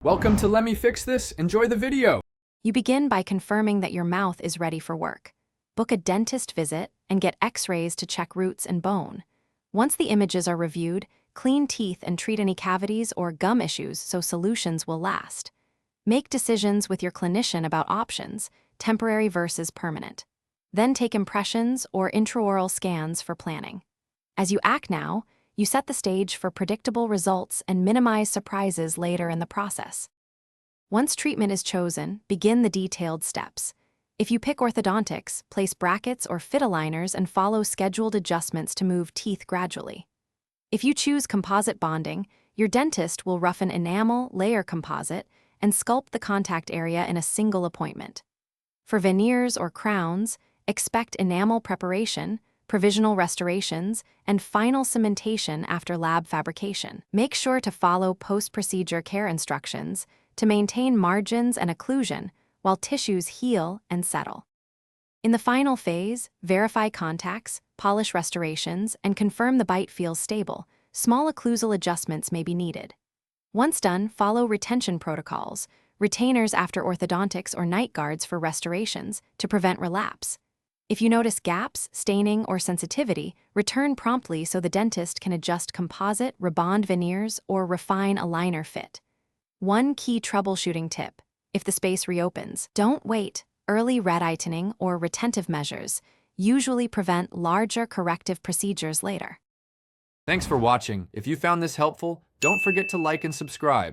Welcome to Let Me Fix This. Enjoy the video. You begin by confirming that your mouth is ready for work. Book a dentist visit and get x-rays to check roots and bone. Once the images are reviewed, clean teeth and treat any cavities or gum issues so solutions will last. Make decisions with your clinician about options, temporary versus permanent. Then take impressions or intraoral scans for planning. As you act now, you set the stage for predictable results and minimize surprises later in the process. Once treatment is chosen, begin the detailed steps. If you pick orthodontics, place brackets or fit aligners and follow scheduled adjustments to move teeth gradually. If you choose composite bonding, your dentist will roughen enamel, layer composite, and sculpt the contact area in a single appointment. For veneers or crowns, expect enamel preparation, provisional restorations, and final cementation after lab fabrication. Make sure to follow post-procedure care instructions to maintain margins and occlusion while tissues heal and settle. In the final phase, verify contacts, polish restorations, and confirm the bite feels stable. Small occlusal adjustments may be needed. Once done, follow retention protocols, retainers after orthodontics or night guards for restorations to prevent relapse. If you notice gaps, staining, or sensitivity, return promptly so the dentist can adjust composite, rebond veneers, or refine a liner fit. One key troubleshooting tip: if the space reopens, don't wait. Early retightening or retentive measures usually prevent larger corrective procedures later. Thanks for watching. If you found this helpful, don't forget to like and subscribe.